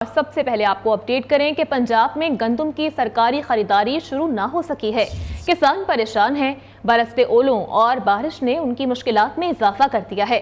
سب سے پہلے آپ کو اپڈیٹ کریں کہ پنجاب میں گندم کی سرکاری خریداری شروع نہ ہو سکی ہے۔ کسان پریشان ہیں۔ برستے اولوں اور بارش نے ان کی مشکلات میں اضافہ کر دیا ہے۔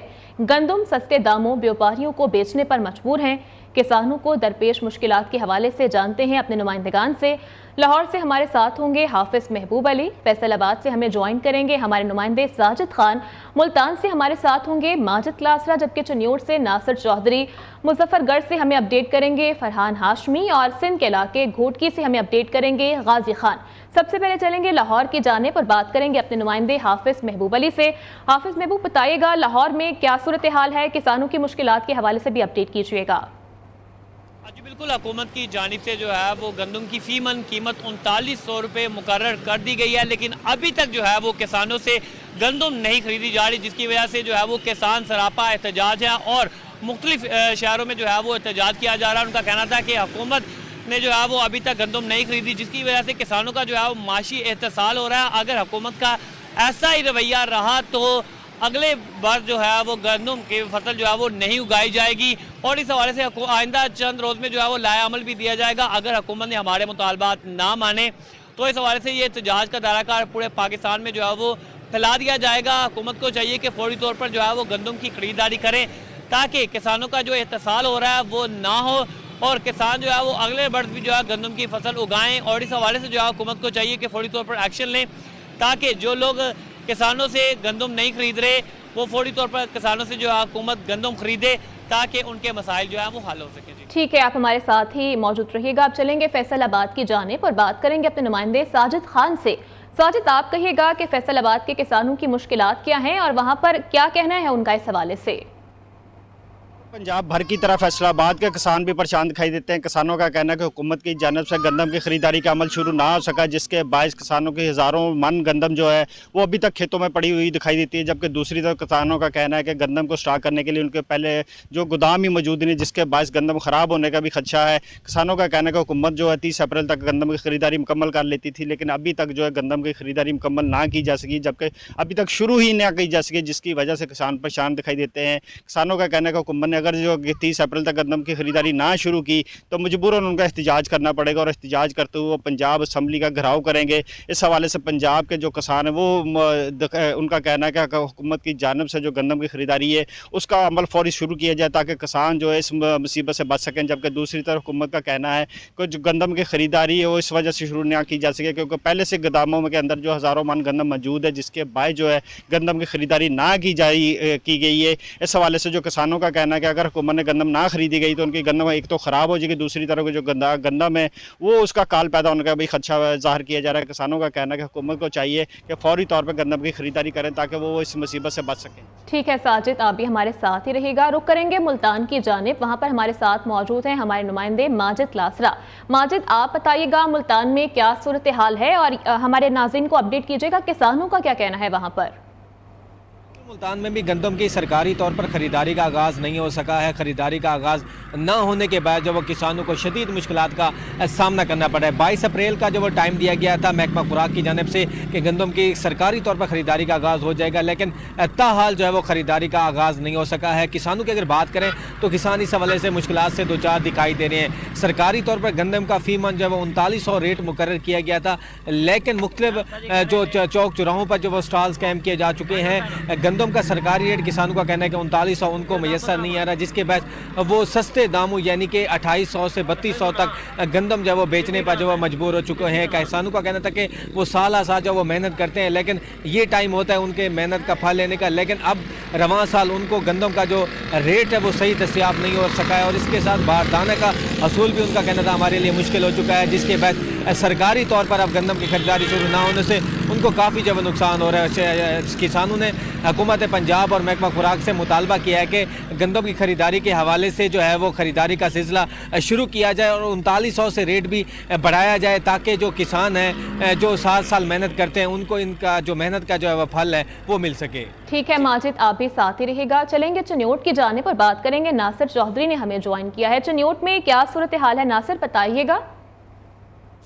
گندم سستے داموں بیوپاریوں کو بیچنے پر مجبور ہیں۔ کسانوں کو درپیش مشکلات کے حوالے سے جانتے ہیں اپنے نمائندگان سے۔ لاہور سے ہمارے ساتھ ہوں گے حافظ محبوب علی، فیصل آباد سے ہمیں جوائن کریں گے ہمارے نمائندے ساجد خان، ملتان سے ہمارے ساتھ ہوں گے ماجد کلاسرا، جبکہ چنیوٹ سے ناصر چودھری، مظفر گڑھ سے ہمیں اپڈیٹ کریں گے فرحان ہاشمی، اور سندھ کے علاقے گھوٹکی سے ہمیں اپڈیٹ کریں گے غازی خان۔ سب سے پہلے چلیں گے لاہور کی جانب اور بات کریں گے اپنے نمائندے حافظ محبوب علی سے۔ حافظ محبوب، بتائیے گا لاہور میں کیا صورتحال ہے، کسانوں کی مشکلات کے حوالے سے بھی اپڈیٹ کیجیے گا۔ جی بالکل، حکومت کی جانب سے جو ہے وہ گندم کی فی من قیمت 3900 روپے مقرر کر دی گئی ہے، لیکن ابھی تک جو ہے وہ کسانوں سے گندم نہیں خریدی جا رہی، جس کی وجہ سے جو ہے وہ کسان سراپا احتجاج ہے اور مختلف شہروں میں جو ہے وہ احتجاج کیا جا رہا ہے۔ ان کا کہنا تھا کہ حکومت نے جو ہے وہ ابھی تک گندم نہیں خریدی، جس کی وجہ سے کسانوں کا جو ہے وہ معاشی احتسال ہو رہا ہے۔ اگر حکومت کا ایسا ہی رویہ رہا تو اگلے بار جو ہے وہ گندم کی فصل جو ہے وہ نہیں اگائی جائے گی، اور اس حوالے سے آئندہ چند روز میں جو ہے وہ لائحہ عمل بھی دیا جائے گا۔ اگر حکومت نے ہمارے مطالبات نہ مانے تو اس حوالے سے یہ احتجاج کا دائرہ کار پورے پاکستان میں جو ہے وہ پھیلا دیا جائے گا۔ حکومت کو چاہیے کہ فوری طور پر جو ہے وہ گندم کی خریداری کریں تاکہ کسانوں کا جو احتسال ہو رہا ہے وہ نہ ہو، اور کسان جو ہے وہ اگلے برس بھی جو ہے گندم کی فصل اگائیں، اور اس حوالے سے جو ہے حکومت کو چاہیے کہ فوری طور پر ایکشن لیں تاکہ جو لوگ کسانوں سے گندم نہیں خرید رہے وہ فوری طور پر کسانوں سے جو ہے حکومت گندم خریدے تاکہ ان کے مسائل جو ہے وہ حل ہو سکے۔ ٹھیک ہے، آپ ہمارے ساتھ ہی موجود رہیے گا۔ اب چلیں گے فیصل آباد کی جانب اور بات کریں گے اپنے نمائندے ساجد خان سے۔ ساجد، آپ کہیے گا کہ فیصل آباد کے کسانوں کی مشکلات کیا ہیں اور وہاں پر کیا کہنا ہے ان کا اس حوالے سے؟ پنجاب بھر کی طرح فیصل آباد کے کسان بھی پریشان دکھائی دیتے ہیں۔ کسانوں کا کہنا ہے کہ حکومت کی جانب سے گندم کی خریداری کا عمل شروع نہ ہو سکا، جس کے باعث کسانوں کی ہزاروں من گندم جو ہے وہ ابھی تک کھیتوں میں پڑی ہوئی دکھائی دیتی ہے، جبکہ دوسری طرف کسانوں کا کہنا ہے کہ گندم کو سٹاک کرنے کے لیے ان کے پہلے جو گودام ہی موجود نہیں، جس کے باعث گندم خراب ہونے کا بھی خدشہ ہے۔ کسانوں کا کہنا ہے کہ حکومت جو ہے 30 اپریل تک گندم کی خریداری مکمل کر لیتی تھی، لیکن ابھی تک جو ہے گندم کی خریداری مکمل نہ کی جا سکی، جبکہ ابھی تک شروع ہی نہ کی جا سکی، جس کی وجہ سے کسان پریشان دکھائی دیتے ہیں۔ کسانوں کا کہنا ہے کہ حکومت نے اگر جو 30 اپریل تک گندم کی خریداری نہ شروع کی تو مجبوراً ان کا احتجاج کرنا پڑے گا، اور احتجاج کرتے ہوئے وہ پنجاب اسمبلی کا گھراؤ کریں گے۔ اس حوالے سے پنجاب کے جو کسان ہیں وہ ان کا کہنا ہے کہ حکومت کی جانب سے جو گندم کی خریداری ہے اس کا عمل فوری شروع کیا جائے تاکہ کسان جو ہے اس مصیبت سے بچ سکیں، جبکہ دوسری طرف حکومت کا کہنا ہے کہ جو گندم کی خریداری ہے وہ اس وجہ سے شروع نہ کی جا سکے کیونکہ پہلے سے گوداموں کے اندر جو ہزاروں من گندم موجود ہے، جس کے باعث جو ہے گندم کی خریداری نہ کی گئی ہے۔ اس حوالے سے جو کسانوں کا کہنا ہے کہ اگر حکومت نے گندم نہ خریدی گئی تو ان کی گندم ایک تو خراب ہو جائے گی، دوسری طرف جو گندم ہے وہ اس کا کال پیدا ہونے کا بھی خدشہ ظاہر کیا جا رہا ہے۔ کسانوں کا کہنا ہے کہ حکومت کو چاہیے کہ فوری طور پر گندم کی خریداری کریں تاکہ وہ اس مصیبت سے بچ سکیں۔ ٹھیک ہے ساجد، آپ بھی ہمارے ساتھ ہی رہے گا۔ رخ کریں گے ملتان کی جانب، وہاں پر ہمارے ساتھ موجود ہیں ہمارے نمائندے ماجد کلاسرا۔ ماجد، آپ بتائیے گا ملتان میں کیا صورتحال ہے اور ہمارے ناظرین کو اپڈیٹ کیجیے گا کسانوں کا کیا کہنا ہے وہاں پر؟ ملتان میں بھی گندم کی سرکاری طور پر خریداری کا آغاز نہیں ہو سکا ہے۔ خریداری کا آغاز نہ ہونے کے بعد جو وہ کسانوں کو شدید مشکلات کا سامنا کرنا پڑا ہے۔ 22 اپریل کا جو وہ ٹائم دیا گیا تھا محکمہ خوراک کی جانب سے کہ گندم کی سرکاری طور پر خریداری کا آغاز ہو جائے گا، لیکن تاحال جو ہے وہ خریداری کا آغاز نہیں ہو سکا ہے۔ کسانوں کی اگر بات کریں تو کسان اس حوالے سے مشکلات سے دوچار دکھائی دے رہے ہیں۔ سرکاری طور پر گندم کا فی من جو ہے وہ 3900 ریٹ مقرر کیا گیا تھا، لیکن مختلف جو چوک چوراہوں پر جو وہ سٹالز قائم کیے جا چکے ہیں، گندم کا سرکاری ریٹ کسانوں کا کہنا ہے کہ 3900 ان کو میسر نہیں آ رہا، جس کے بعد وہ سستے داموں یعنی کہ 2800 سے 3200 تک گندم جو وہ بیچنے پر جو وہ مجبور ہو چکے ہیں۔ کسانوں کا کہنا تھا کہ وہ سالہ سال جو وہ محنت کرتے ہیں، لیکن یہ ٹائم ہوتا ہے ان کے محنت کا پھل لینے کا، لیکن اب رواں سال ان کو گندم کا جو ریٹ ہے وہ صحیح دستیاب نہیں ہو سکا ہے، اور اس کے ساتھ باردانہ کا حصول بھی ان کا کہنا تھا ہمارے لیے مشکل ہو چکا ہے، جس کے بعد سرکاری طور پر اب گندم کی خریداری شروع نہ ہونے سے ان کو کافی جو نقصان ہو رہا ہے۔ کسانوں نے حکومت پنجاب اور محکمہ خوراک سے مطالبہ کیا ہے کہ گندم کی خریداری کے حوالے سے جو ہے وہ خریداری کا سلسلہ شروع کیا جائے اور 3900 سے ریٹ بھی بڑھایا جائے تاکہ جو کسان ہیں جو 7 سال محنت کرتے ہیں ان کو ان کا جو محنت کا جو ہے وہ پھل ہے وہ مل سکے۔ ٹھیک ہے ماجد، آپ بھی ساتھ ہی رہے گا۔ چلیں گے چنیوٹ کی جانب اور بات کریں گے ناصر چودھری نے ہمیں جوائن کیا ہے۔ چنیوٹ میں کیا صورتحال ہے ناصر، بتائیے گا۔